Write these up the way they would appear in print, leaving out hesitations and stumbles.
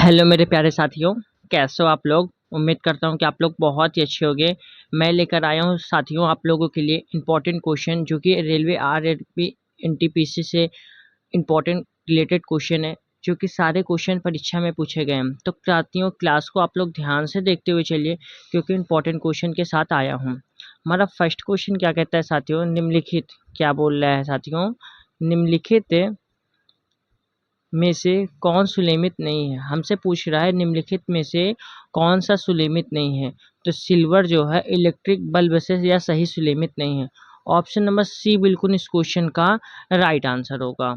Hello मेरे प्यारे साथियों, कैसे हो आप लोग। उम्मीद करता हूँ कि आप लोग बहुत ही अच्छे होंगे। मैं लेकर आया हूँ साथियों आप लोगों के लिए इम्पोर्टेंट क्वेश्चन जो कि रेलवे आरआरबी एनटीपीसी से इम्पोर्टेंट रिलेटेड क्वेश्चन है, जो कि सारे क्वेश्चन परीक्षा में पूछे गए हैं। तो साथियों क्लास को आप लोग ध्यान से देखते हुए चलिए, क्योंकि इम्पोर्टेंट क्वेश्चन के साथ आया हूँ। हमारा फर्स्ट क्वेश्चन क्या कहता है साथियों, निम्नलिखित क्या बोल रहा है साथियों, निम्नलिखित में से कौन सुलेमित नहीं है। हमसे पूछ रहा है निम्नलिखित में से कौन सा सुलेमित नहीं है। तो सिल्वर जो है इलेक्ट्रिक बल्ब से या सही सुलेमित नहीं है। ऑप्शन नंबर सी बिल्कुल इस क्वेश्चन का राइट आंसर होगा।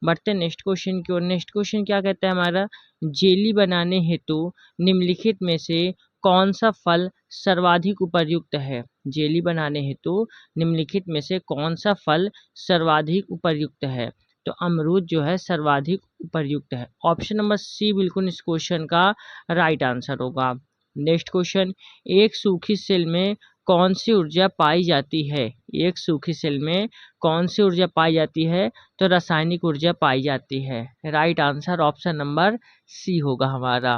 बढ़ते हैं नेक्स्ट क्वेश्चन की ओर। नेक्स्ट क्वेश्चन क्या कहता है हमारा, जेली बनाने हेतु निम्नलिखित में से कौन सा फल सर्वाधिक उपयुक्त है। जेली बनाने हेतु निम्नलिखित में से कौन सा फल सर्वाधिक उपयुक्त है। तो अमरूद जो है सर्वाधिक उपयुक्त है। ऑप्शन नंबर सी बिल्कुल इस क्वेश्चन का राइट आंसर होगा। नेक्स्ट क्वेश्चन, एक सूखी सेल में कौन सी ऊर्जा पाई जाती है। एक सूखी सेल में कौन सी ऊर्जा पाई जाती है। तो रासायनिक ऊर्जा पाई जाती है। Right answer option number C होगा हमारा।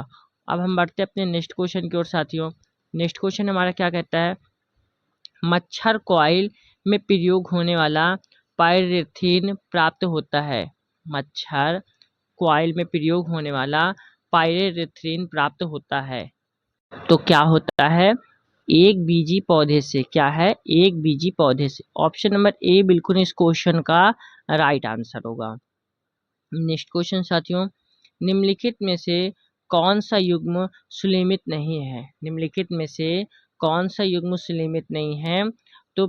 अब हम बढ़ते हैं अपने नेक्स्ट क्वेश्चन की ओर साथियों। नेक्स्ट क्वेश्चन हमारा क्या कहता है, मच्छर कॉइल में प्रयोग होने वाला पायरेथीन प्राप्त होता है। मच्छर कॉइल में प्रयोग होने वाला पायरेथीन प्राप्त होता है। तो क्या होता है, एक बीजी पौधे से। क्या है, एक बीजी पौधे से। ऑप्शन नंबर ए बिल्कुल इस क्वेश्चन का राइट आंसर होगा। नेक्स्ट क्वेश्चन साथियों, निम्नलिखित में से कौन सा युग्म सुलेमित नहीं है। निम्नलिखित में से कौन सा युग्म सुलेमित नहीं है। तो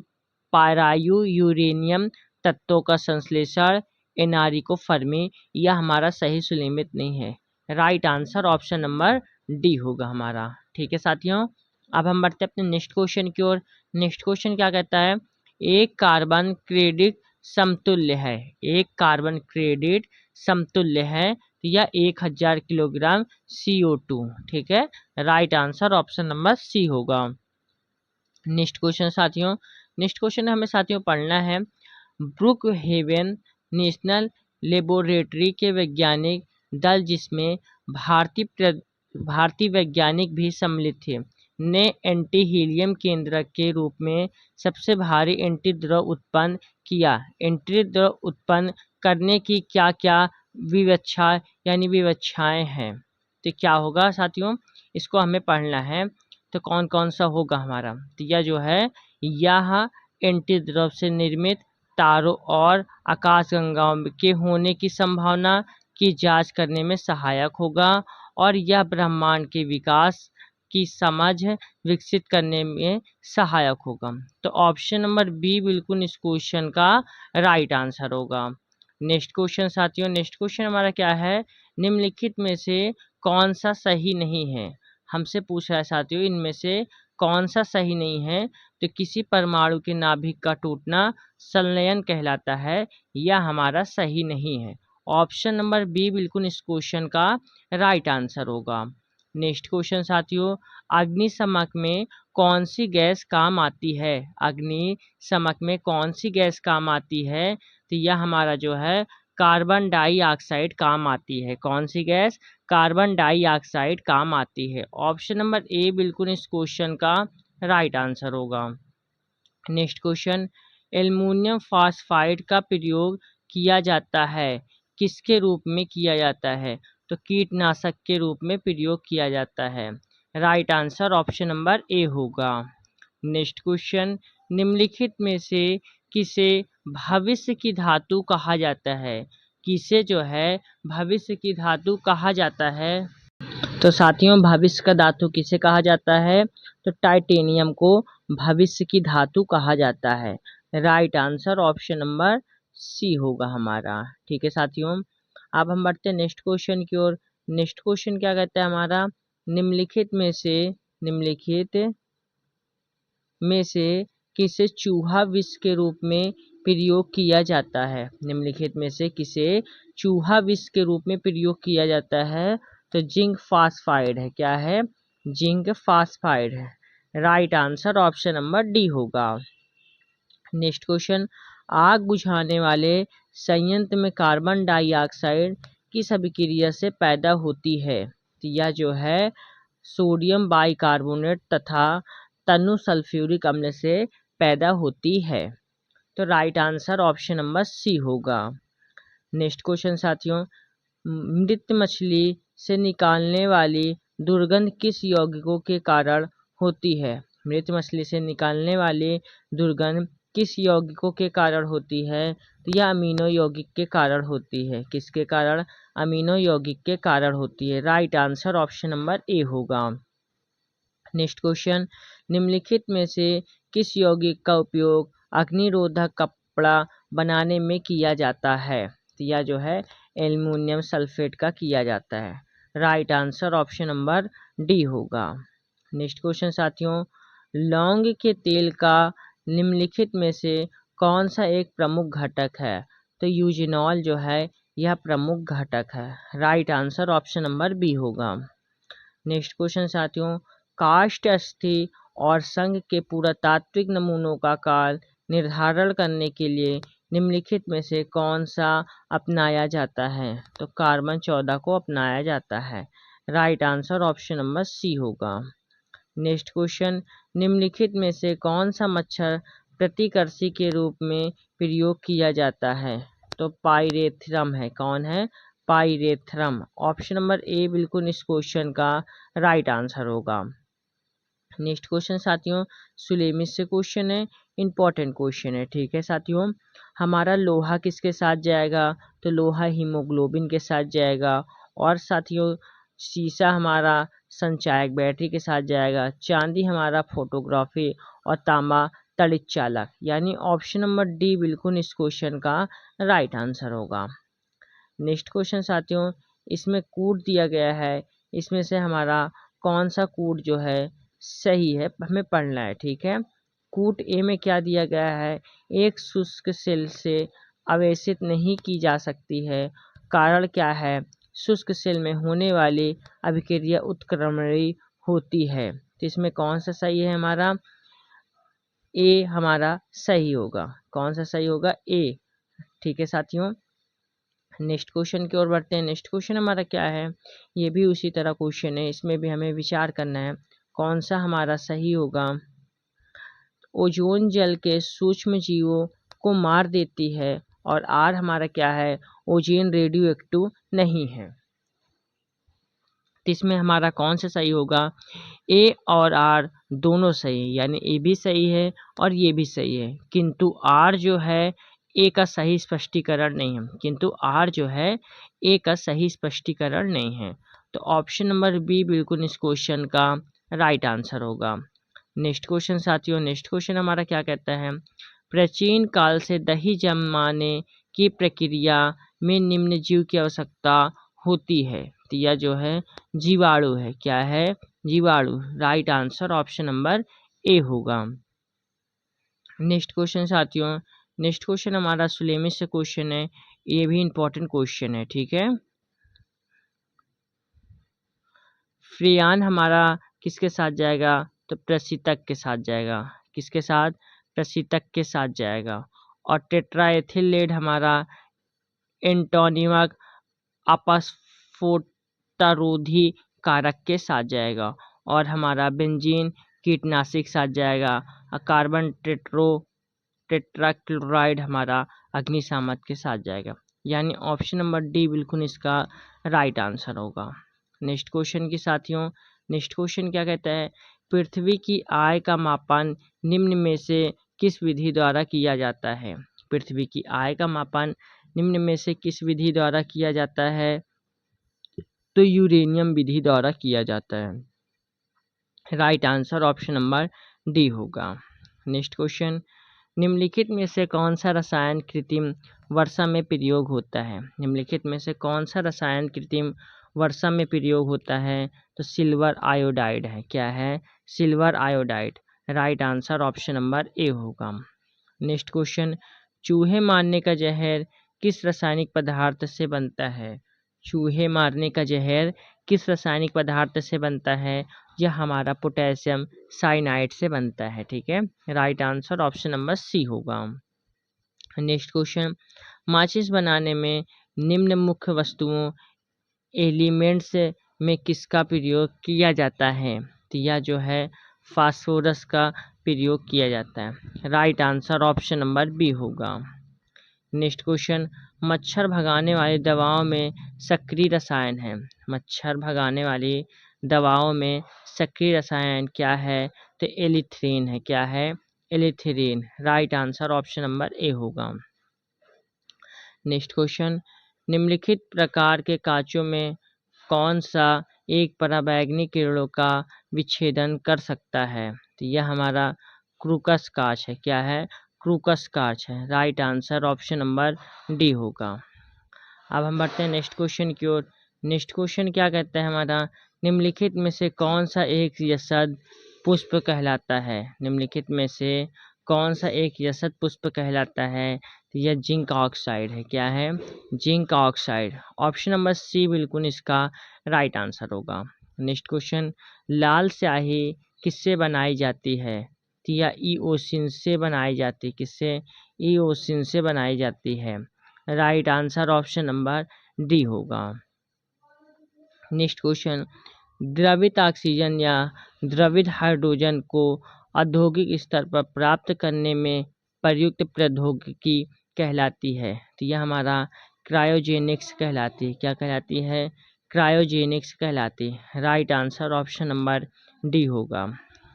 पारायु यूरेनियम तत्वों का संश्लेषण एनआरई को फर्मी, यह हमारा सही सुलेमित नहीं है। Right answer option number D होगा हमारा। ठीक है साथियों, अब हम बढ़ते हैं अपने नेक्स्ट क्वेश्चन की ओर। नेक्स्ट क्वेश्चन क्या कहता है, एक कार्बन क्रेडिट समतुल्य है। एक कार्बन क्रेडिट समतुल्य है या 1000 किलोग्राम CO2। ठीक है, right answer option number C होगा। नेक्स्ट क्वेश्चन साथियों, नेक्स्ट क्वेश्चन हमें साथियों पढ़ना है, ब्रुक हेवन नेशनल लेबोरेटरी के वैज्ञानिक दल जिसमें भारतीय वैज्ञानिक भी सम्मिलित थे, ने एंटी हीलियम केंद्रक के रूप में सबसे भारी एंटी द्रव उत्पन्न किया। एंटी द्रव उत्पन्न करने की क्या क्या विवक्षा यानी विवक्षाएं हैं। तो क्या होगा साथियों, इसको हमें पढ़ना है। तो कौन कौन सा होगा हमारा, तो यह जो है, यह एंटी द्रव से निर्मित तारों और आकाशगंगाओं के होने की संभावना की जांच करने में सहायक होगा, और यह ब्रह्मांड के विकास की समझ विकसित करने में सहायक होगा। तो ऑप्शन नंबर बी बिल्कुल इस क्वेश्चन का राइट आंसर होगा। नेक्स्ट क्वेश्चन साथियों, नेक्स्ट क्वेश्चन हमारा क्या है, निम्नलिखित में से कौन सा सही नहीं है। हमसे पूछ रहा है साथियों, इनमें से कौन सा सही नहीं है। तो किसी परमाणु के नाभिक का टूटना संलयन कहलाता है, यह हमारा सही नहीं है। ऑप्शन नंबर बी बिल्कुल इस क्वेश्चन का राइट आंसर होगा। नेक्स्ट क्वेश्चन साथियों, अग्निशमक में कौन सी गैस काम आती है। अग्निशमक में कौन सी गैस काम आती है। तो यह हमारा जो है कार्बन डाइऑक्साइड काम आती है। कौन सी गैस, कार्बन डाइऑक्साइड काम आती है। ऑप्शन नंबर ए बिल्कुल इस क्वेश्चन का राइट आंसर होगा। नेक्स्ट क्वेश्चन, एल्युमिनियम फॉस्फाइड का प्रयोग किया जाता है, किसके रूप में किया जाता है। तो कीटनाशक के रूप में प्रयोग किया जाता है। Right answer option number A होगा। नेक्स्ट क्वेश्चन, निम्नलिखित में से किसे भविष्य की धातु कहा जाता है। किसे जो है भविष्य की धातु कहा जाता है। तो साथियों भविष्य का धातु किसे कहा जाता है। तो टाइटेनियम को भविष्य की धातु कहा जाता है। Right answer option number C होगा हमारा। ठीक है साथियों, अब हम बढ़ते हैं नेक्स्ट क्वेश्चन की ओर। नेक्स्ट क्वेश्चन क्या कहता है हमारा, निम्नलिखित में से किसे चूहा विष के रूप में प्रयोग किया जाता है। निम्नलिखित में से किसे चूहा विष के रूप में प्रयोग किया जाता है। तो जिंक फास्फाइड है। क्या है, जिंक फास्फाइड है। Right answer option number D होगा। नेक्स्ट क्वेश्चन, आग बुझाने वाले संयंत्र में कार्बन डाइऑक्साइड किस अभिक्रिया से पैदा होती है। तो यह जो है सोडियम बाइकार्बोनेट तथा तनु सल्फ्यूरिक अम्ल से पैदा होती है। तो right answer option number C होगा। नेक्स्ट क्वेश्चन साथियों, मृत मछली से निकालने वाली दुर्गंध किस यौगिकों के कारण होती है? मृत मछली से निकालने वाली दुर्गंध किस यौगिकों के कारण होती है? तो यह अमीनो यौगिक के कारण होती है। किसके कारण? अमीनो यौगिक के कारण होती है। Right answer option number A होगा। नेक्स्ट क्वेश्चन, निम्नलिखित में से किस यौगिक का उपयोग अग्निरोधक कपड़ा बनाने में किया जाता है? तो यह जो है एल्युमिनियम सल्फेट का किया जाता है। Right answer option number D होगा। नेक्स्ट क्वेश्चन साथियों, लौंग के तेल का निम्नलिखित में से कौन सा एक प्रमुख घटक है? तो यूजिनॉल जो है यह प्रमुख घटक है। Right answer option number B होगा। नेक्स्ट क्वेश्चन साथियों, काष्ठ अस्थि और संघ के पुरातात्विक नमूनों का काल निर्धारण करने के लिए निम्नलिखित में से कौन सा अपनाया जाता है? तो कार्बन 14 को अपनाया जाता है। Right answer option number C होगा। नेक्स्ट क्वेश्चन, निम्नलिखित में से कौन सा मच्छर प्रतिकर्षी के रूप में प्रयोग किया जाता है? तो पाइरेथ्रम है। कौन है? पाइरेथ्रम। ऑप्शन नंबर ए बिल्कुल इस क्वेश्चन का राइट आंसर होगा। नेक्स्ट क्वेश्चन साथियों, सुलेमिस से क्वेश्चन है, इंपॉर्टेंट क्वेश्चन है। ठीक है साथियों, हमारा लोहा किसके साथ जाएगा? तो लोहा हीमोग्लोबिन के साथ जाएगा। और साथियों शीशा हमारा संचायक बैटरी के साथ जाएगा। चांदी हमारा फोटोग्राफी और तांबा तड़ित चालक। यानी ऑप्शन नंबर डी बिल्कुल इस क्वेश्चन का राइट आंसर होगा। नेक्स्ट क्वेश्चन साथियों, इसमें कूट दिया गया है, इसमें से हमारा कौन सा कूट जो है सही है हमें पढ़ना है। ठीक है, कूट ए में क्या दिया गया है? एक शुष्क सेल से आवेशित नहीं की जा सकती है। कारण क्या है? शुष्क सेल में होने वाली अभिक्रिया उत्क्रमणीय होती है। तो इसमें कौन सा सही है? हमारा ए हमारा सही होगा। कौन सा सही होगा? ए। ठीक है साथियों, नेक्स्ट क्वेश्चन की ओर बढ़ते हैं। नेक्स्ट क्वेश्चन हमारा क्या है? ये भी उसी तरह क्वेश्चन है, इसमें भी हमें विचार करना है कौन सा हमारा सही होगा। ओजोन जल के सूक्ष्म जीवों को मार देती है और आर हमारा क्या है? ओजोन रेडियो एक्टिव नहीं है। तो इसमें हमारा कौन सा सही होगा? ए और आर दोनों सही है, यानी ए भी सही है और ये भी सही है। किंतु आर जो है ए का सही स्पष्टीकरण नहीं है। किंतु आर जो है ए का सही स्पष्टीकरण नहीं है। तो ऑप्शन नंबर बी बिल्कुल इस क्वेश्चन का राइट आंसर होगा। नेक्स्ट क्वेश्चन साथियों, नेक्स्ट क्वेश्चन हमारा क्या कहता है? प्राचीन काल से दही जमाने की प्रक्रिया में निम्न जीव की आवश्यकता होती है। तो यह जो है जीवाणु है। क्या है? जीवाणु। Right answer option number A होगा। नेक्स्ट क्वेश्चन साथियों, नेक्स्ट क्वेश्चन हमारा सुलेमिस से क्वेश्चन है, ये भी इंपॉर्टेंट क्वेश्चन है। ठीक है, फ्रियान हमारा किसके साथ जाएगा? तो प्रशीतक के साथ जाएगा। किसके साथ? प्रशीतक के साथ जाएगा। और टेट्राएथिल लेड हमारा एंटोनिमक अपस्फोटारोधी कारक के साथ जाएगा। और हमारा बेंजीन कीटनाशक साथ जाएगा। कार्बन टेट्राक्लोराइड हमारा अग्निशामक के साथ जाएगा। यानी ऑप्शन नंबर डी बिल्कुल इसका राइट आंसर होगा। नेक्स्ट क्वेश्चन की साथियों, नेक्स्ट क्वेश्चन क्या कहता है? पृथ्वी की आय का मापन निम्न में से किस विधि द्वारा किया जाता है? पृथ्वी की आय का मापन निम्न में से किस विधि द्वारा किया जाता है? तो यूरेनियम विधि द्वारा किया जाता है। Right answer option number D होगा। नेक्स्ट क्वेश्चन, निम्नलिखित में से कौन सा रसायन कृत्रिम वर्षा में प्रयोग होता है? निम्नलिखित में से कौन सा रसायन कृत्रिम वर्षा में प्रयोग होता है? तो सिल्वर आयोडाइड है। क्या है? Silver iodide. Right answer option number A होगा। नेक्स्ट क्वेश्चन, चूहे मारने का जहर किस रासायनिक पदार्थ से बनता है? चूहे मारने का जहर किस रासायनिक पदार्थ से बनता है? यह हमारा पोटेशियम साइनाइड से बनता है। ठीक है, right answer option number C होगा। नेक्स्ट क्वेश्चन, माचिस बनाने में निम्न मुख्य वस्तुओं एलिमेंट्स में किसका प्रयोग किया जाता है? तो यह जो है फास्फोरस का प्रयोग किया जाता है। Right answer option number B होगा। नेक्स्ट क्वेश्चन, मच्छर भगाने वाली दवाओं में सक्रिय रसायन है। मच्छर भगाने वाली दवाओं में सक्रिय रसायन क्या है? तो एलिथ्रीन है। क्या है? Allethrin. Right answer option number A होगा। नेक्स्ट क्वेश्चन, निम्नलिखित प्रकार के कांचों में कौन सा एक पराबैंगनी किरणों का विच्छेदन कर सकता है? तो यह हमारा क्रूकस कांच है। क्या है? क्रूकस कांच है। Right answer option number D होगा। अब हम बढ़ते हैं नेक्स्ट क्वेश्चन की ओर। नेक्स्ट क्वेश्चन क्या कहता है हमारा, निम्नलिखित में से कौन सा एक यशद पुष्प कहलाता है? निम्नलिखित में से कौन सा एक यशद पुष्प कहलाता है? तो यह जिंक ऑक्साइड है। क्या है? Zinc oxide. Option number C बिल्कुल इसका राइट आंसर होगा। नेक्स्ट क्वेश्चन, लाल स्याही किससे बनाई जाती है? तो यह ईओसिन से बनाई जाती है। किससे? ईओसिन से बनाई जाती है। Right answer option number D होगा। नेक्स्ट क्वेश्चन, द्रवित ऑक्सीजन या द्रवित हाइड्रोजन को औद्योगिक स्तर पर प्राप्त करने में प्रयुक्त प्रौद्योगिकी कहलाती है? तो यह हमारा क्रायोजेनिक्स कहलाती है। क्या कहलाती है? क्रायोजेनिक्स कहलाती है। Right answer option number D होगा।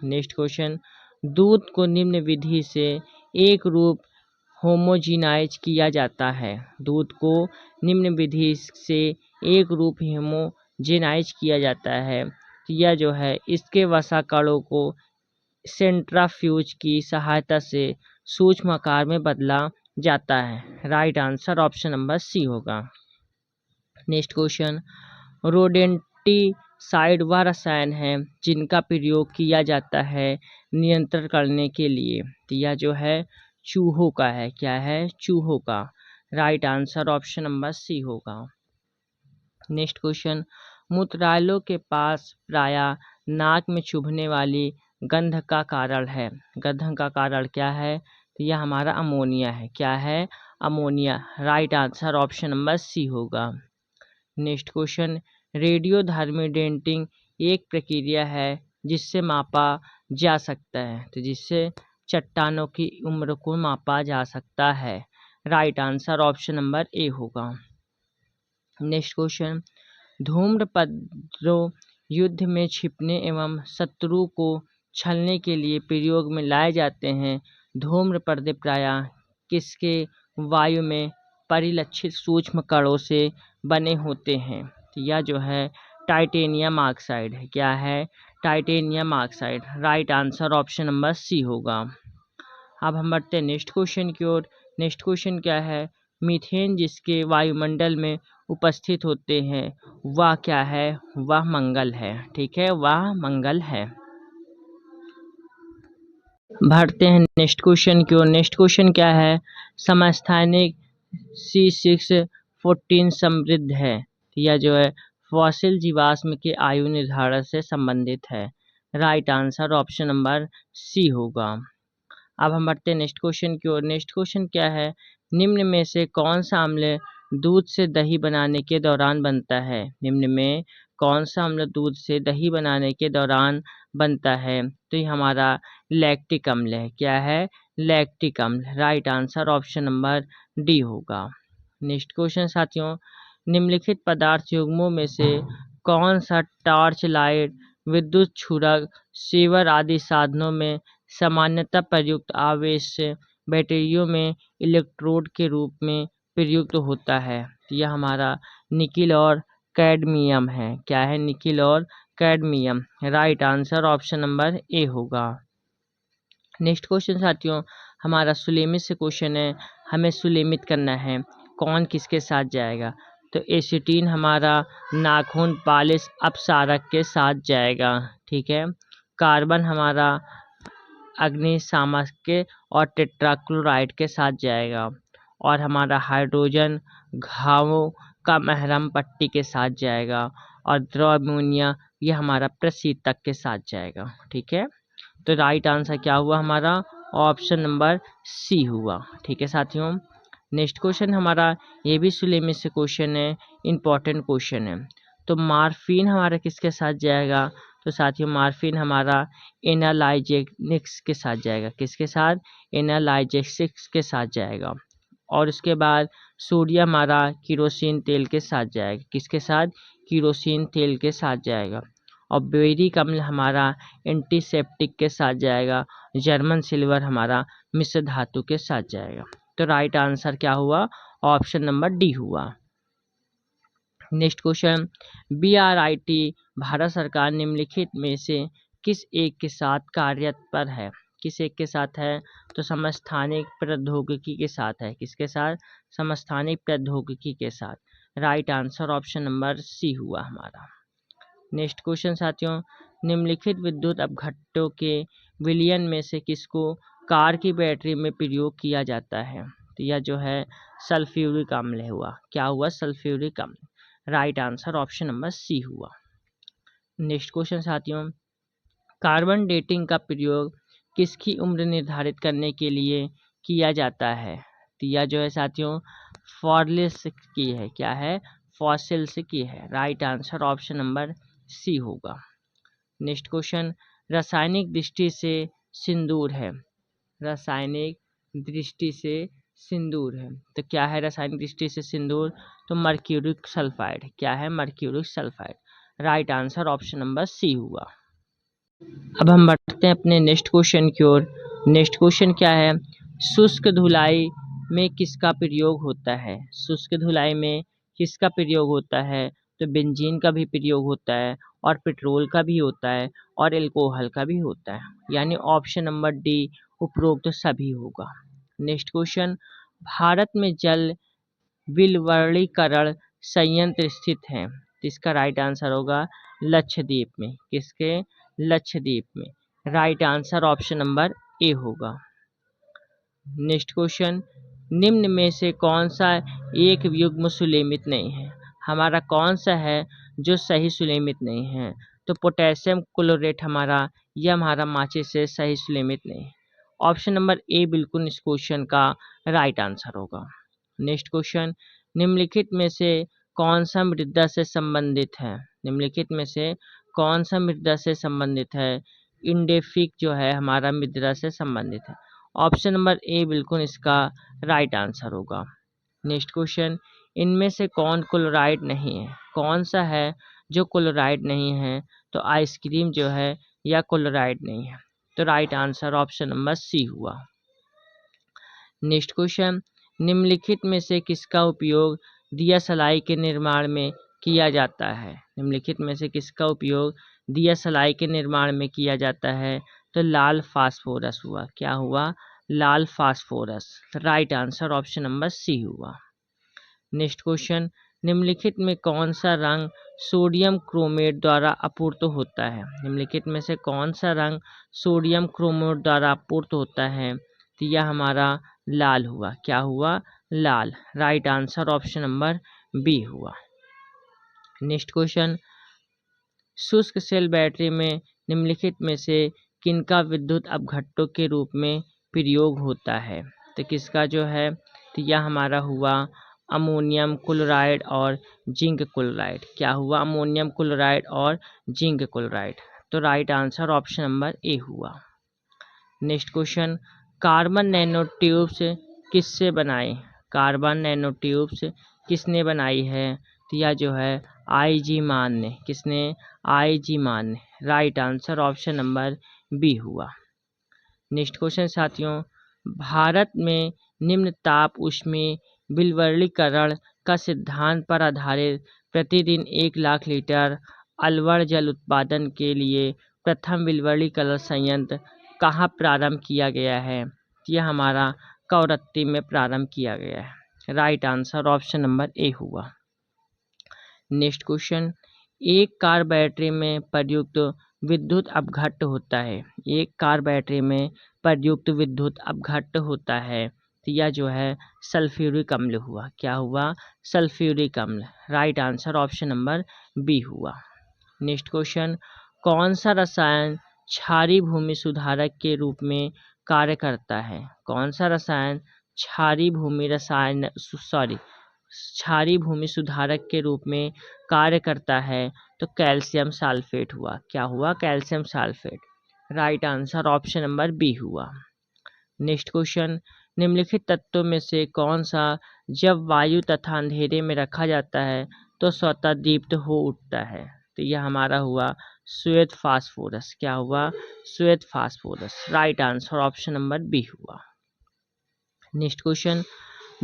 नेक्स्ट क्वेश्चन, दूध को निम्न विधि से एक रूप होमोजीनाइज किया जाता है। दूध को निम्न विधि से एक रूप होमोजेनाइज किया जाता है। तो यह जो है इसके वसा कणों को सेंट्राफ्यूज की सहायता से सूक्ष्म आकार में बदला जाता है। Right answer option number C होगा। नेक्स्ट क्वेश्चन, रोडेंटिसाइड वह रसायन है जिनका प्रयोग किया जाता है नियंत्रण करने के लिए। तो यह जो है चूहों का है। क्या है? चूहों का। Right answer option number C होगा। नेक्स्ट क्वेश्चन, मूत्राशयों के पास प्रायः नाक में चुभने वाली गंध का कारण है। गंध का कारण क्या है? तो यह हमारा अमोनिया है। क्या है? Ammonia. Right answer option number C होगा। नेक्स्ट क्वेश्चन, रेडियोधर्मी डेंटिंग एक प्रक्रिया है जिससे मापा जा सकता है। तो जिससे चट्टानों की उम्र को मापा जा सकता है। Right answer option number A होगा। नेक्स्ट क्वेश्चन, धूम्रपत्रों युद्ध में छिपने एवं शत्रु को छलने के लिए प्रयोग में लाए जाते हैं। धूम्र पर्दे प्रायः किसके वायु में परिलक्षित सूक्ष्म कणों से बने होते हैं? तो यह जो है टाइटेनियम ऑक्साइड है। क्या है? Titanium oxide. Right answer option number C होगा। अब हम बढ़ते हैं नेक्स्ट क्वेश्चन की ओर। नेक्स्ट क्वेश्चन क्या है, मीथेन जिसके वायुमंडल में उपस्थित होते हैं वह क्या है? वह मंगल है। ठीक है, वह मंगल है। बढ़ते हैं नेक्स्ट क्वेश्चन की ओर। नेक्स्ट क्वेश्चन क्या है, समस्थानिक C614 समृद्ध है। यह जो है फॉसिल जीवाश्म के आयु निर्धारण से संबंधित है। Right answer option number C होगा। अब हम बढ़ते हैं नेक्स्ट क्वेश्चन की ओर। नेक्स्ट क्वेश्चन क्या है, निम्न में से कौन सा अम्ल दूध से दही बनाने के दौरान बनता है? निम्न में कौन सा अम्ल दूध से दही बनाने के दौरान बनता है? तो ये हमारा लैक्टिक अम्ल है। क्या है? लैक्टिक अम्ल। Right answer option number D होगा। नेक्स्ट क्वेश्चन साथियों, निम्नलिखित पदार्थ युग्मों में से कौन सा टॉर्च लाइट, विद्युत क्षुरक, सीवर आदि साधनों में सामान्यतः प्रयुक्त आवेश बैटरियों में इलेक्ट्रोड के रूप में प्रयुक्त होता है? यह हमारा निकिल और कैडमियम है। क्या है? निकिल और cadmium. Right answer option number A होगा। नेक्स्ट क्वेश्चन साथियों, हमारा सुलेमित से क्वेश्चन है, हमें सुलेमित करना है, कौन किसके साथ जाएगा? तो एसीटीन हमारा नाखून पालिश अपसारक के साथ जाएगा। ठीक है, कार्बन हमारा अग्निशामक के और टेट्राक्लोराइड के साथ जाएगा, और हमारा हाइड्रोजन घावों का महरम पट्टी के साथ जाएगा, और द्रव अमोनिया ये हमारा प्रशीतक के साथ जाएगा। ठीक है, तो राइट आंसर क्या हुआ हमारा? ऑप्शन नंबर सी हुआ। ठीक है साथियों, नेक्स्ट क्वेश्चन हमारा ये भी सुलेमित से क्वेश्चन है, इम्पॉर्टेंट क्वेश्चन है। तो मार्फिन हमारा किसके साथ जाएगा? तो साथियों मार्फिन हमारा एनालाइजेनिक्स के साथ जाएगा। किसके साथ? एनालाइजेसिक्स के साथ जाएगा। और उसके बाद सोडियम हमारा केरोसिन तेल के साथ जाएगा। किसके साथ? केरोसिन तेल के साथ जाएगा। और बेरिक अम्ल हमारा एंटीसेप्टिक के साथ जाएगा। जर्मन सिल्वर हमारा मिश्र धातु के साथ जाएगा। तो राइट आंसर क्या हुआ? ऑप्शन नंबर डी हुआ। नेक्स्ट क्वेश्चन, BRIT भारत सरकार निम्नलिखित में से किस एक के साथ कार्यरत है? किस एक के साथ है? तो समस्थानिक प्रौद्योगिकी के साथ है। किसके साथ? समस्थानिक प्रौद्योगिकी के साथ। Right answer option number C हुआ हमारा। नेक्स्ट क्वेश्चन साथियों, निम्नलिखित विद्युत अपघट्टों के विलयन में से किसको कार की बैटरी में प्रयोग किया जाता है? तो यह जो है सल्फ्यूरिक अम्ल हुआ। क्या हुआ? सल्फ्यूरिक अम्ल। Right answer option number C हुआ। नेक्स्ट क्वेश्चन साथियों, कार्बन डेटिंग का प्रयोग किसकी उम्र निर्धारित करने के लिए किया जाता है? तो यह जो है साथियों फॉसिल्स की है। क्या है? फॉसिल्स की है। Right answer option number C होगा। नेक्स्ट क्वेश्चन, रासायनिक दृष्टि से सिंदूर है। रासायनिक दृष्टि से सिंदूर है तो क्या है? रासायनिक दृष्टि से सिंदूर तो मर्क्यूरिक सल्फाइड। क्या है? Mercuric sulphide. Right answer option number C हुआ। अब हम बढ़ते हैं अपने नेक्स्ट क्वेश्चन की ओर। नेक्स्ट क्वेश्चन क्या है? शुष्क धुलाई में किसका प्रयोग होता है? शुष्क धुलाई में किसका प्रयोग होता है? तो बेंजीन का भी प्रयोग होता है और पेट्रोल का भी होता है और एल्कोहल का भी होता है। यानी ऑप्शन नंबर डी उपरोक्त सभी होगा। नेक्स्ट क्वेश्चन, भारत में जल विलवणीकरण संयंत्र स्थित है। इसका राइट आंसर होगा लक्षद्वीप में। किसके? लक्षद्वीप में। Right answer option number A होगा। नेक्स्ट क्वेश्चन, निम्न में से कौन सा एक युग्म सुलेमित नहीं है? हमारा कौन सा है जो सही सुलेमित नहीं है? तो पोटेशियम क्लोरेट हमारा माचिस से सही सुलेमित नहीं है। ऑप्शन नंबर ए बिल्कुल इस क्वेश्चन का राइट आंसर होगा। नेक्स्ट क्वेश्चन, निम्नलिखित में से कौन सा मृदा से संबंधित है? निम्नलिखित में से कौन सा मृदा से संबंधित है? इंडेफिक जो है हमारा मृदा से संबंधित है। ऑप्शन नंबर ए बिल्कुल इसका राइट आंसर होगा। नेक्स्ट क्वेश्चन, इनमें से कौन क्लोराइड नहीं है? कौन सा है जो क्लोराइड नहीं है? तो आइसक्रीम जो है या क्लोराइड नहीं है। तो right answer option number C हुआ। नेक्स्ट क्वेश्चन, निम्नलिखित में से किसका उपयोग दिया सलाई के निर्माण में किया जाता है? निम्नलिखित में से किसका उपयोग दिया सलाई के निर्माण में किया जाता है? तो लाल फास्फोरस हुआ। क्या हुआ? लाल phosphorus. Right answer option number C हुआ। नेक्स्ट क्वेश्चन, निम्नलिखित में कौन सा रंग सोडियम क्रोमेट द्वारा आपूर्त होता है? निम्नलिखित में से कौन सा रंग सोडियम क्रोमेट द्वारा आपूर्त होता है? तो यह हमारा लाल हुआ। क्या हुआ? लाल। Right answer option number B हुआ। नेक्स्ट क्वेश्चन, शुष्क सेल बैटरी में निम्नलिखित में से किनका विद्युत अपघट्टों के रूप में प्रयोग होता है? तो किसका जो है? तो यह हमारा हुआ अमोनियम क्लोराइड और जिंक क्लोराइड। क्या हुआ? अमोनियम क्लोराइड और जिंक क्लोराइड। तो right answer option number A हुआ। Next question, carbon nano tubes किससे बनाए? कार्बन नैनो ट्यूब्स किसने बनाई है? तो यह जो है IG मान ने। किसने? IG मान ने। Right answer option number B हुआ। नेक्स्ट क्वेश्चन साथियों, भारत में निम्न ताप ऊष्मीय विलवणीकरण का सिद्धांत पर आधारित प्रतिदिन 1 लाख लीटर अलवण जल उत्पादन के लिए प्रथम विलवणीकरण संयंत्र कहाँ प्रारंभ किया गया है? यह हमारा कवरत्ती में प्रारंभ किया गया है। Right answer option number A हुआ। नेक्स्ट क्वेश्चन, एक कार बैटरी में प्रयुक्त विद्युत अपघट्ट होता है। एक कार बैटरी में प्रयुक्त विद्युत अपघट्ट होता है तो यह जो है सल्फ्यूरिक अम्ल हुआ। क्या हुआ? सल्फ्यूरिक अम्ल। Right answer option number B हुआ। नेक्स्ट क्वेश्चन, कौन सा रसायन क्षारीय भूमि सुधारक के रूप में कार्य करता है? कौन सा रसायन क्षारीय भूमि क्षारीय भूमि सुधारक के रूप में कार्य करता है? तो कैल्शियम सल्फेट हुआ। क्या हुआ? Calcium sulphate. Right answer option number B हुआ। नेक्स्ट क्वेश्चन, निम्नलिखित तत्वों में से कौन सा जब वायु तथा अंधेरे में रखा जाता है तो स्वतः दीप्त हो उठता है? तो यह हमारा हुआ श्वेत फास्फोरस। क्या हुआ? श्वेत phosphorus. Right answer option number B हुआ। नेक्स्ट क्वेश्चन,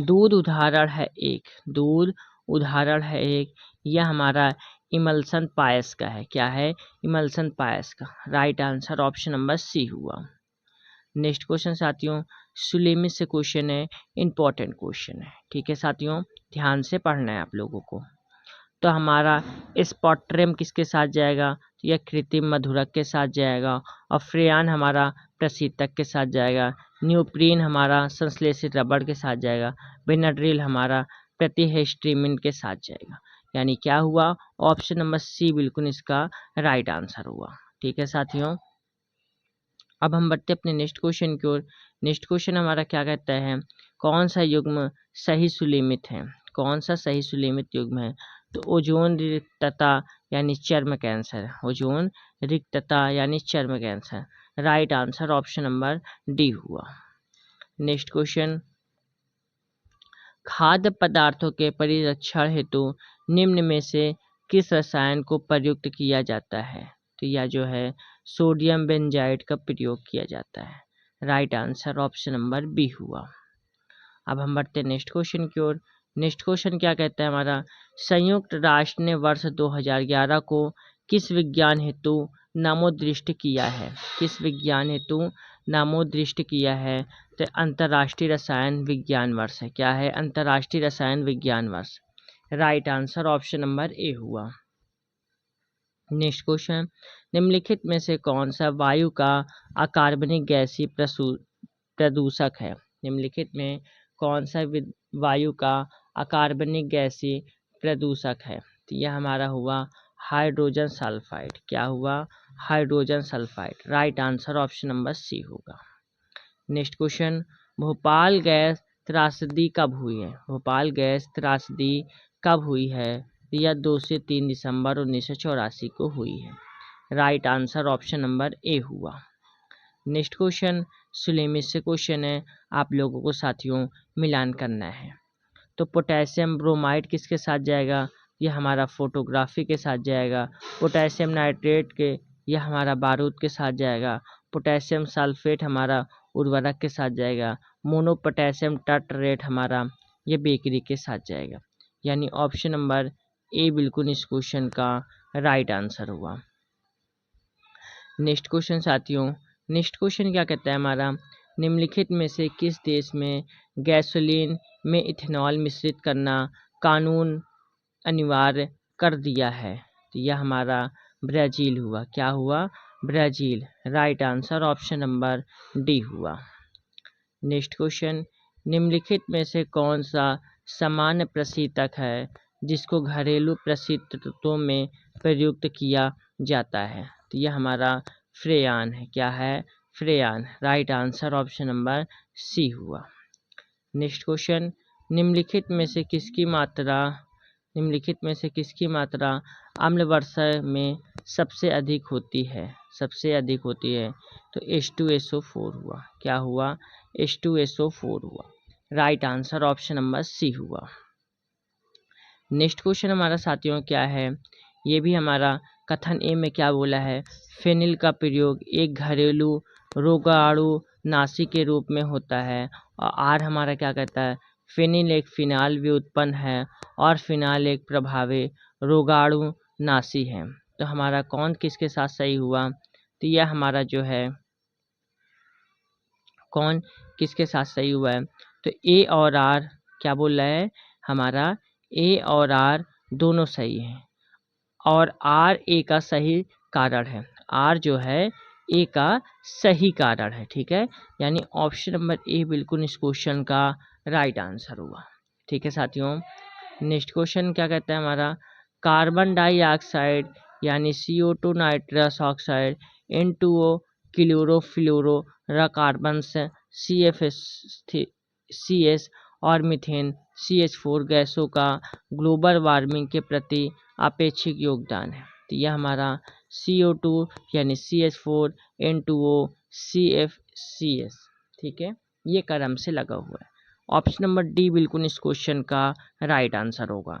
दूध उदाहरण है एक। दूध उदाहरण है एक, यह हमारा इमल्सन पायस का है। क्या है? इमल्सन पायस का। Right answer option number C हुआ। नेक्स्ट क्वेश्चन साथियों, सुलेमी से क्वेश्चन है, इंपॉर्टेंट क्वेश्चन है। ठीक है साथियों, ध्यान से पढ़ना है आप लोगों को। तो हमारा स्पॉट्रेम किसके साथ जाएगा? तो यह कृत्रिम मधुरक के साथ जाएगा। और फ्रेयान हमारा प्रशीतक के साथ जाएगा। न्यूप्रीन हमारा संश्लेषित रबड़ के साथ जाएगा। बेनाड्रिल हमारा प्रतिहिस्टामिन के साथ जाएगा। यानी क्या हुआ? ऑप्शन नंबर सी बिल्कुल इसका राइट आंसर हुआ। ठीक है साथियों, अब हम बढ़ते अपने नेक्स्ट क्वेश्चन की ओर। नेक्स्ट क्वेश्चन हमारा क्या कहता है, कौन सा युग्म सही सुलेमित है? कौन सा सही सुलेमित युग्म है? तो ओजोन रिक्तता यानी चर्म कैंसर। ओजोन रिक्तता यानी चर्म cancer. Right answer option number D हुआ। नेक्स्ट क्वेश्चन, खाद्य पदार्थों के परिरक्षण हेतु निम्न में से किस रसायन को प्रयुक्त किया जाता है? तो यह जो है सोडियम बेंजाइड का प्रयोग किया जाता है। Right answer option number B हुआ। अब हम बढ़ते हैं नेक्स्ट क्वेश्चन की ओर। नेक्स्ट क्वेश्चन क्या कहता है हमारा, संयुक्त राष्ट्र ने वर्ष 2011 को किस विज्ञान हेतु नामोद्दिष्ट किया है? किस विज्ञान हेतु नामोद्दिष्ट किया है? तो अंतर्राष्ट्रीय रसायन विज्ञान वर्ष है। क्या है? अंतर्राष्ट्रीय रसायन विज्ञान वर्ष। Right answer option number A हुआ। नेक्स्ट क्वेश्चन, निम्नलिखित में से कौन सा वायु का अकार्बनिक गैसीय प्रदूषक है? निम्नलिखित में कौन सा वायु का अकार्बनिक गैसीय प्रदूषक है? तो यह हमारा हुआ हाइड्रोजन सल्फाइड। क्या हुआ? Hydrogen sulphide. Right answer option number C होगा। नेक्स्ट क्वेश्चन, भोपाल गैस त्रासदी कब हुई है? भोपाल गैस त्रासदी कब हुई है? यह 2 से 3 दिसंबर 1984 को हुई है। Right answer option number A हुआ। नेक्स्ट क्वेश्चन सुलेमी से क्वेश्चन है, आप लोगों को साथियों मिलान करना है। तो पोटेशियम ब्रोमाइड किसके साथ जाएगा? यह हमारा फोटोग्राफी के साथ जाएगा। पोटेशियम नाइट्रेट के यह हमारा बारूद के साथ जाएगा। पोटेशियम सल्फेट हमारा उर्वरक के साथ जाएगा। मोनो पोटेशियम टर्टरेट हमारा ये बेकरी के साथ जाएगा। यानी ऑप्शन नंबर ए बिल्कुल इस क्वेश्चन का राइट आंसर हुआ। नेक्स्ट क्वेश्चन साथियों, नेक्स्ट क्वेश्चन क्या कहता है हमारा, निम्नलिखित में से किस देश में गैसोलीन में इथेनॉल मिश्रित करना कानून अनिवार्य कर दिया है? तो यह हमारा ब्राज़ील हुआ। क्या हुआ? Brazil. Right answer option number D हुआ। नेक्स्ट क्वेश्चन, निम्नलिखित में से कौन सा सामान्य प्रशीतक है जिसको घरेलू प्रशीतकों में प्रयुक्त किया जाता है? तो यह हमारा फ्रेयान है। क्या है? Freon. Right answer option number C हुआ। नेक्स्ट क्वेश्चन, निम्नलिखित में से किसकी मात्रा अम्ल वर्षा में सबसे अधिक होती है? सबसे अधिक होती है तो H2SO4 हुआ। क्या हुआ? H2SO4 हुआ। Right answer option number C हुआ। नेक्स्ट क्वेश्चन हमारा साथियों क्या है, ये भी हमारा कथन ए में क्या बोला है, फेनिल का प्रयोग एक घरेलू रोगाणु नाशी के रूप में होता है। और आर हमारा क्या कहता है, फेनिल एक फिनाल व्युत्पन्न है और फिनाल एक प्रभावी रोगाणु नाशी है। तो हमारा कौन किसके साथ सही हुआ? तो यह हमारा जो है कौन किसके साथ सही हुआ है? तो ए और आर क्या बोल रहा है हमारा, ए और आर दोनों सही हैं और आर ए का सही कारण है। आर जो है ए का सही कारण है। ठीक है, यानी ऑप्शन नंबर ए बिल्कुल इस क्वेश्चन का राइट आंसर हुआ। ठीक है साथियों, नेक्स्ट क्वेश्चन क्या कहता है हमारा, कार्बन डाइऑक्साइड यानी CO2 nitrous oxide N2O chlorofluoro carbon CFS CS और मीथेन CH4 गैसों का ग्लोबल वार्मिंग के प्रति अपेक्षित योगदान है। तो यह हमारा CO2 यानी CH4 N2O CFCS, ठीक है, ये क्रम से लगा हुआ है। ऑप्शन नंबर डी बिल्कुल इस क्वेश्चन का राइट आंसर होगा।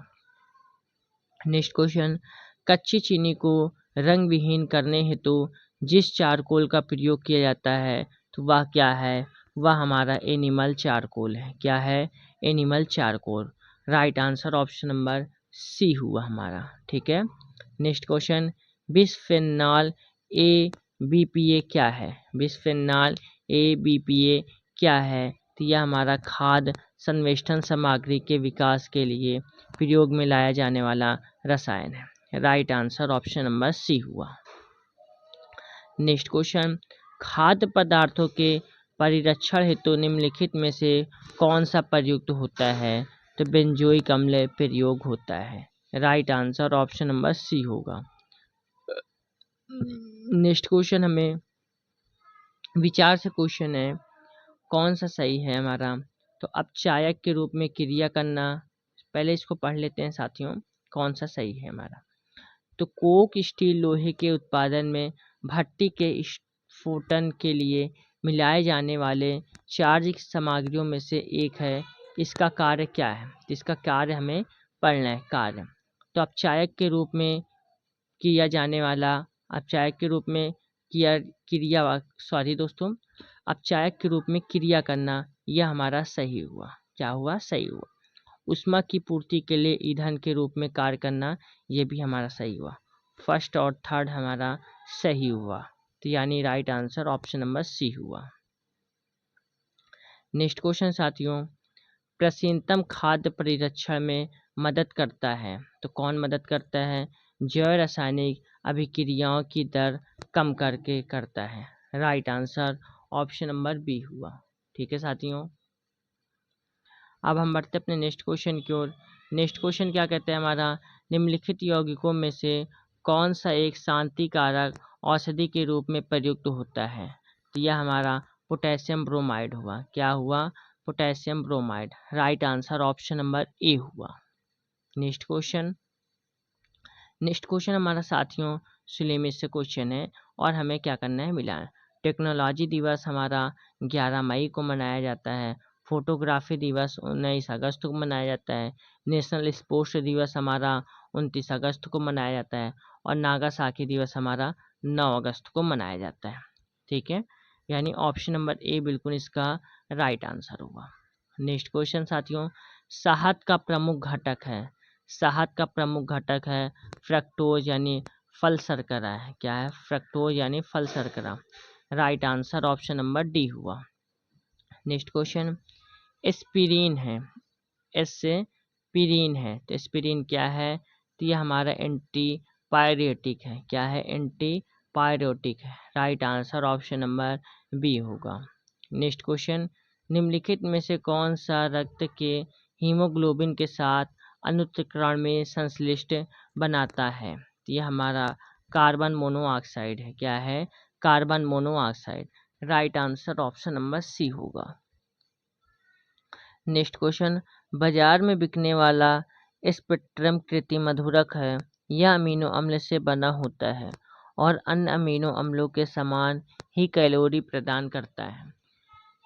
नेक्स्ट क्वेश्चन, कच्ची चीनी को रंग विहीन करने हेतु जिस चारकोल का प्रयोग किया जाता है तो वह क्या है? वह हमारा एनिमल चारकोल है। क्या है? Animal charcoal. Right answer option number C हुआ हमारा, ठीक है। Next question, bisphenol A BPA क्या है? बिस्फेनॉल ए बीपीए क्या है? तो यह हमारा खाद्य संवेष्टन सामग्री के विकास के लिए प्रयोग में लाया जाने वाला रसायन है। Right answer option number C हुआ। नेक्स्ट क्वेश्चन, खाद्य पदार्थों के परिरक्षण हेतु निम्नलिखित में से कौन सा प्रयुक्त होता है? तो बेंजोइक अम्ल प्रयोग होता है। Right answer option number C होगा। नेक्स्ट क्वेश्चन हमें विचार से क्वेश्चन है, कौन सा सही है हमारा? तो अपचायक के रूप में क्रिया करना, पहले इसको पढ़ लेते हैं साथियों, कौन सा सही है हमारा? तो कोक स्टील लोहे के उत्पादन में भट्टी के स्फोटन के लिए मिलाए जाने वाले चार्ज सामग्रियों में से एक है। इसका कार्य क्या है? इसका कार्य हमें पढ़ना है, कार्य। तो अपचायक के रूप में किया जाने वाला, अपचायक के रूप में अपचायक के रूप में क्रिया करना, यह हमारा सही हुआ। क्या हुआ? सही हुआ। ऊष्मा की पूर्ति के लिए ईंधन के रूप में कार्य करना, यह भी हमारा सही हुआ। फर्स्ट और थर्ड हमारा सही हुआ, तो यानी right answer option number C हुआ। नेक्स्ट क्वेश्चन साथियों, प्राचीनतम खाद्य परिरक्षण में मदद करता है। तो कौन मदद करता है? जैव रासायनिक अभिक्रियाओं की दर कम करके करता है। Right answer option number B हुआ, ठीक है साथियों। अब हम बढ़ते अपने नेक्स्ट क्वेश्चन की ओर। नेक्स्ट क्वेश्चन क्या कहते हैं हमारा, निम्नलिखित यौगिकों में से कौन सा एक शांति कारक औषधि के रूप में प्रयुक्त होता है? तो यह हमारा पोटेशियम ब्रोमाइड हुआ। क्या हुआ? Potassium bromide. Right answer option number A हुआ। नेक्स्ट क्वेश्चन हमारा साथियों सुलेमी से क्वेश्चन है और हमें क्या करना है? मिलाना। टेक्नोलॉजी दिवस हमारा 11 मई को मनाया जाता है। फोटोग्राफी दिवस 19 अगस्त को मनाया जाता है। नेशनल स्पोर्ट्स दिवस हमारा 29 अगस्त को मनाया जाता है और नागासाकी दिवस हमारा 9 अगस्त को मनाया जाता है, ठीक है। यानी ऑप्शन नंबर ए बिल्कुल इसका राइट आंसर होगा। नेक्स्ट क्वेश्चन साथियों, शहद का प्रमुख घटक है। शहद का प्रमुख घटक है फ्रक्टोज यानी फल शर्करा है। क्या है? फ्रक्टोज यानी फल शर्करा। Right answer option number D हुआ। नेक्स्ट क्वेश्चन, एस्पिरिन है, एस से पिरीन है, तो एस्पिरिन क्या है? तो यह हमारा एंटी पायरेटिक है। क्या है? एंटी पायरेटिक है। Right answer option number B होगा। नेक्स्ट क्वेश्चन, निम्नलिखित में से कौन सा रक्त के हीमोग्लोबिन के साथ अनुत्क्रमण में संश्लिष्ट बनाता है? तो यह हमारा कार्बन मोनोऑक्साइड है। क्या है? Carbon monoxide. Right answer option number C होगा। नेक्स्ट क्वेश्चन, बाजार में बिकने वाला स्पेक्ट्रम कृत्रिम मधुरक है। यह अमीनो अम्ल से बना होता है और अन्य अमीनो अम्लों के समान ही कैलोरी प्रदान करता है।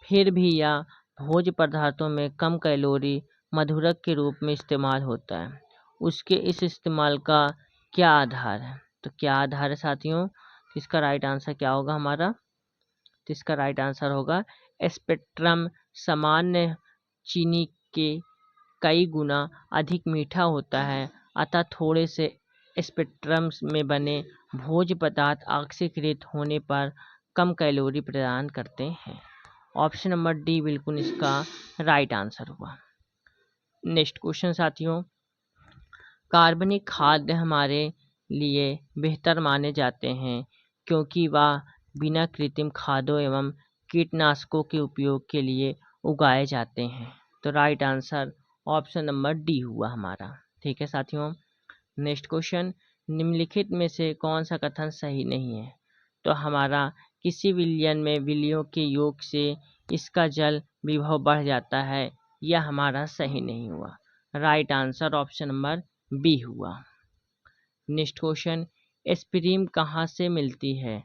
फिर भी यह भोज्य पदार्थों में कम कैलोरी मधुरक के रूप में इस्तेमाल होता है। उसके इस इस्तेमाल का क्या आधार है? तो क्या आधार है साथियों? इसका राइट आंसर क्या होगा हमारा? तो इसका राइट आंसर होगा स्पेक्ट्रम सामान्य चीनी के कई गुना अधिक मीठा होता है, अतः थोड़े से स्पेक्ट्रम में बने भोज्य पदार्थ ऑक्सीकृत होने पर कम कैलोरी प्रदान करते हैं। ऑप्शन नंबर डी बिल्कुल इसका राइट आंसर हुआ। नेक्स्ट क्वेश्चन साथियों, कार्बनिक खाद्य हमारे लिए बेहतर माने जाते हैं क्योंकि वह बिना कृत्रिम खादों एवं कीटनाशकों के उपयोग के लिए उगाए जाते हैं। तो right answer option number D हुआ हमारा, ठीक है साथियों। नेक्स्ट क्वेश्चन, निम्नलिखित में से कौन सा कथन सही नहीं है? तो हमारा किसी विलयन में विलयों के योग से इसका जल विभव बढ़ जाता है, यह हमारा सही नहीं हुआ। Right answer option number B हुआ। नेक्स्ट क्वेश्चन, एस्पिरिन कहाँ से मिलती है?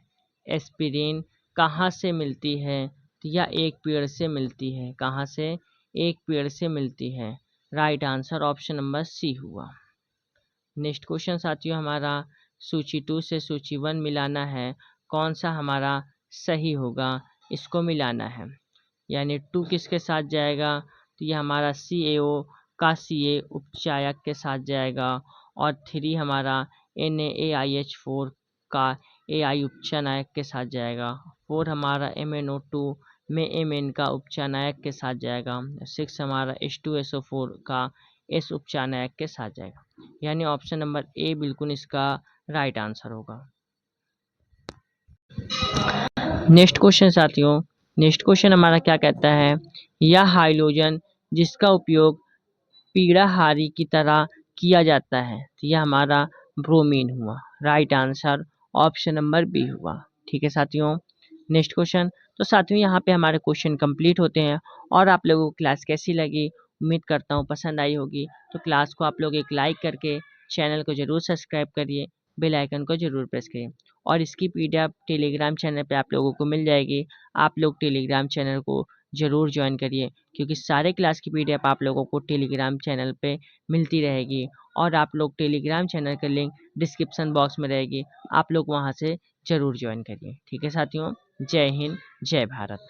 एस्पिरिन कहाँ से मिलती है? तो यह एक पेड़ से मिलती है। कहाँ से? एक पेड़ से मिलती है। Right answer option number C हुआ। नेक्स्ट क्वेश्चन साथियों, हमारा सूची 2 से सूची 1 मिलाना है। कौन सा हमारा सही होगा? इसको मिलाना है, यानी 2 किसके साथ जाएगा? तो ये हमारा CaO का Ca उपचायक के साथ जाएगा, और 3 हमारा NaAIH4 का Ai उपचानायक के साथ जाएगा। 4 हमारा MnO2 में Mn का उपचानायक के साथ जाएगा। 6 हमारा H2SO4 का S उपचानायक के साथ जाएगा, यानी ऑप्शन नंबर ए बिल्कुल इसका राइट आंसर होगा। नेक्स्ट क्वेश्चन साथियों, नेक्स्ट क्वेश्चन हमारा क्या कहता है? यह हाइड्रोजन जिसका उपयोग पीड़ाहारी की तरह किया जाता है, तो यह हमारा ब्रोमीन हुआ। Right answer option number B हुआ। ठीक है साथियों, नेक्स्ट क्वेश्चन। तो साथियों यहाँ पे हमारे क्वेश्चन कंप्लीट होते हैं। और आप लोगों को क्लास कैसी लगी? उम्मीद करता हूँ पसंद आई होगी। तो क्लास को आप लोग एक लाइक करके चैनल को ज़रूर सब्सक्राइब करिए, बेल आइकन को ज़रूर प्रेस करिए, और इसकी PDF टेलीग्राम चैनल पे आप लोगों को मिल जाएगी। आप लोग टेलीग्राम चैनल को ज़रूर ज्वाइन करिए, क्योंकि सारे क्लास की PDF आप लोगों को टेलीग्राम चैनल पे मिलती रहेगी। और आप लोग टेलीग्राम चैनल का लिंक डिस्क्रिप्शन बॉक्स में रहेगी, आप लोग वहाँ से ज़रूर ज्वाइन करिए। ठीक है साथियों, जय हिंद, जय भारत।